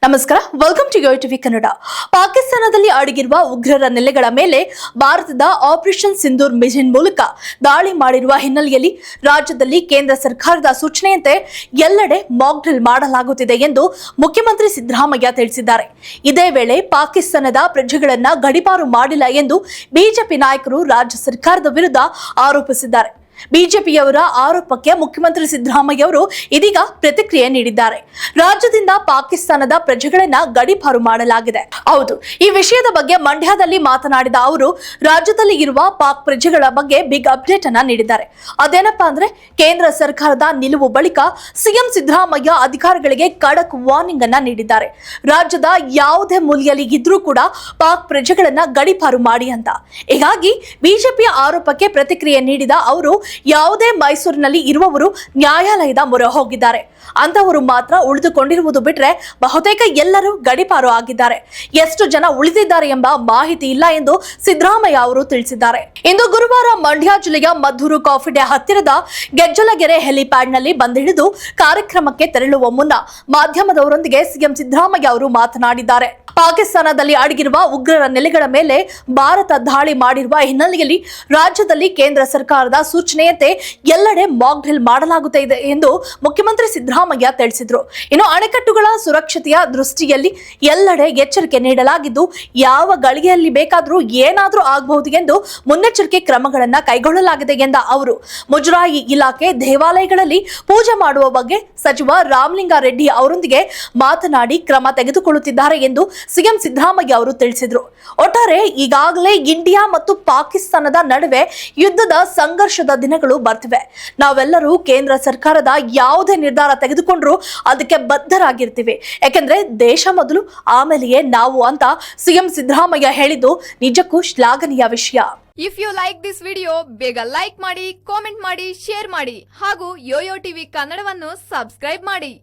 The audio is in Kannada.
ನಮಸ್ಕಾರ, welcome to yoyo TV Kannada. ಪಾಕಿಸ್ತಾನದಲ್ಲಿ ಅಡಗಿರುವ ಉಗ್ರರ ನೆಲೆಗಳ ಮೇಲೆ ಭಾರತದ ಆಪರೇಷನ್ ಸಿಂಧೂರ್ ಮಿಷನ್ ಮೂಲಕ ದಾಳಿ ಮಾಡಿರುವ ಹಿನ್ನೆಲೆಯಲ್ಲಿ ರಾಜ್ಯದಲ್ಲಿ ಕೇಂದ್ರ ಸರ್ಕಾರದ ಸೂಚನೆಯಂತೆ ಎಲ್ಲೆಡೆ ಮಾಕ್ ಡ್ರಿಲ್ ಮಾಡಲಾಗುತ್ತಿದೆ ಎಂದು ಮುಖ್ಯಮಂತ್ರಿ ಸಿದ್ದರಾಮಯ್ಯ ತಿಳಿಸಿದ್ದಾರೆ. ಇದೇ ವೇಳೆ ಪಾಕಿಸ್ತಾನದ ಪ್ರಜೆಗಳನ್ನ ಗಡೀಪಾರು ಮಾಡಿಲ್ಲ ಎಂದು ಬಿಜೆಪಿ ನಾಯಕರು ರಾಜ್ಯ ಸರ್ಕಾರದ ವಿರುದ್ಧ ಆರೋಪಿಸಿದ್ದಾರೆ. ಬಿಜೆಪಿಯವರ ಆರೋಪಕ್ಕೆ ಮುಖ್ಯಮಂತ್ರಿ ಸಿದ್ದರಾಮಯ್ಯ ಅವರು ಇದೀಗ ಪ್ರತಿಕ್ರಿಯೆ ನೀಡಿದ್ದಾರೆ. ರಾಜ್ಯದಿಂದ ಪಾಕಿಸ್ತಾನದ ಪ್ರಜೆಗಳನ್ನ ಗಡೀಪಾರು ಮಾಡಲಾಗಿದೆ. ಹೌದು, ಈ ವಿಷಯದ ಬಗ್ಗೆ ಮಂಡ್ಯದಲ್ಲಿ ಮಾತನಾಡಿದ ಅವರು ರಾಜ್ಯದಲ್ಲಿ ಇರುವ ಪಾಕ್ ಪ್ರಜೆಗಳ ಬಗ್ಗೆ ಬಿಗ್ ಅಪ್ಡೇಟ್ ಅನ್ನ ನೀಡಿದ್ದಾರೆ. ಅದೇನಪ್ಪಾ ಅಂದ್ರೆ, ಕೇಂದ್ರ ಸರ್ಕಾರದ ನಿಲುವು ಬಳಿಕ ಸಿಎಂ ಸಿದ್ದರಾಮಯ್ಯ ಅಧಿಕಾರಿಗಳಿಗೆ ಖಡಕ್ ವಾರ್ನಿಂಗ್ ಅನ್ನ ನೀಡಿದ್ದಾರೆ. ರಾಜ್ಯದ ಯಾವುದೇ ಮೂಲೆಯಲ್ಲಿ ಇದ್ರೂ ಕೂಡ ಪಾಕ್ ಪ್ರಜೆಗಳನ್ನ ಗಡೀಪಾರು ಮಾಡಿ ಅಂತ. ಹೀಗಾಗಿ ಬಿಜೆಪಿಯ ಆರೋಪಕ್ಕೆ ಪ್ರತಿಕ್ರಿಯೆ ನೀಡಿದ ಅವರು, ಯಾವುದೇ ಮೈಸೂರಿನಲ್ಲಿ ಇರುವವರು ನ್ಯಾಯಾಲಯದ ಮೊರೆ ಹೋಗಿದ್ದಾರೆ, ಅಂತವರು ಮಾತ್ರ ಉಳಿದುಕೊಂಡಿರುವುದು ಬಿಟ್ರೆ ಬಹುತೇಕ ಎಲ್ಲರೂ ಗಡೀಪಾರು ಆಗಿದ್ದಾರೆ. ಎಷ್ಟು ಜನ ಉಳಿದಿದ್ದಾರೆ ಎಂಬ ಮಾಹಿತಿ ಇಲ್ಲ ಎಂದು ಸಿದ್ದರಾಮಯ್ಯ ಅವರು ತಿಳಿಸಿದ್ದಾರೆ. ಇಂದು ಗುರುವಾರ ಮಂಡ್ಯ ಜಿಲ್ಲೆಯ ಮದ್ದೂರು ಕಾಫಿ ಡೇ ಹತ್ತಿರದ ಗೆಜ್ಜಲಗೆರೆ ಹೆಲಿಪ್ಯಾಡ್ ನಲ್ಲಿ ಬಂದಿಳಿದು ಕಾರ್ಯಕ್ರಮಕ್ಕೆ ತೆರಳುವ ಮುನ್ನ ಮಾಧ್ಯಮದವರೊಂದಿಗೆ ಸಿಎಂ ಸಿದ್ದರಾಮಯ್ಯ ಅವರು ಮಾತನಾಡಿದ್ದಾರೆ. ಪಾಕಿಸ್ತಾನದಲ್ಲಿ ಅಡಗಿರುವ ಉಗ್ರರ ನೆಲೆಗಳ ಮೇಲೆ ಭಾರತ ದಾಳಿ ಮಾಡಿರುವ ಹಿನ್ನೆಲೆಯಲ್ಲಿ ರಾಜ್ಯದಲ್ಲಿ ಕೇಂದ್ರ ಸರ್ಕಾರದ ಸೂಚನೆಯಂತೆ ಎಲ್ಲೆಡೆ ಮಾಕ್ ಡ್ರಿಲ್ ಮಾಡಲಾಗುತ್ತಿದೆ ಎಂದು ಮುಖ್ಯಮಂತ್ರಿ ಸಿದ್ದರಾಮಯ್ಯ ತಿಳಿಸಿದರು. ಇನ್ನು ಅಣೆಕಟ್ಟುಗಳ ಸುರಕ್ಷತೆಯ ದೃಷ್ಟಿಯಲ್ಲಿ ಎಲ್ಲೆಡೆ ಎಚ್ಚರಿಕೆ ನೀಡಲಾಗಿದ್ದು, ಯಾವ ಗಳಿಗೆಯಲ್ಲಿ ಬೇಕಾದರೂ ಏನಾದರೂ ಆಗಬಹುದು ಎಂದು ಮುನ್ನೆಚ್ಚರಿಕೆ ಕ್ರಮಗಳನ್ನು ಕೈಗೊಳ್ಳಲಾಗಿದೆ ಎಂದ ಅವರು, ಮುಜರಾಯಿ ಇಲಾಖೆ ದೇವಾಲಯಗಳಲ್ಲಿ ಪೂಜೆ ಮಾಡುವ ಬಗ್ಗೆ ಸಚಿವ ರಾಮಲಿಂಗಾರೆಡ್ಡಿ ಅವರೊಂದಿಗೆ ಮಾತನಾಡಿ ಕ್ರಮ ತೆಗೆದುಕೊಳ್ಳುತ್ತಿದ್ದಾರೆ ಎಂದು ಸಿಎಂ ಸಿದ್ದರಾಮಯ್ಯ ಅವರು ತಿಳಿಸಿದರು. ಒಟ್ಟಾರೆ ಈಗಾಗಲೇ ಇಂಡಿಯಾ ಮತ್ತು ಪಾಕಿಸ್ತಾನದ ನಡುವೆ ಯುದ್ಧದ ಸಂಘರ್ಷದ ದಿನಗಳು ಬರ್ತಿವೆ. ನಾವೆಲ್ಲರೂ ಕೇಂದ್ರ ಸರ್ಕಾರದ ಯಾವುದೇ ನಿರ್ಧಾರ ತೆಗೆದುಕೊಂಡ್ರು ಅದಕ್ಕೆ ಬದ್ಧರಾಗಿರ್ತೀವಿ. ಯಾಕೆಂದ್ರೆ ದೇಶ ಮೊದಲು, ಆಮೇಲೆಯೇ ನಾವು ಅಂತ ಸಿಎಂ ಸಿದ್ದರಾಮಯ್ಯ ಹೇಳಿದ್ದು ನಿಜಕ್ಕೂ ಶ್ಲಾಘನೀಯ ವಿಷಯ. If you like this video, ಬೇಗ ಲೈಕ್ ಮಾಡಿ, ಕಾಮೆಂಟ್ ಮಾಡಿ, ಶೇರ್ ಮಾಡಿ ಹಾಗೂ ಯೋಯೋ ಟಿವಿ ಕನ್ನಡವನ್ನು ಸಬ್ಸ್ಕ್ರೈಬ್ ಮಾಡಿ.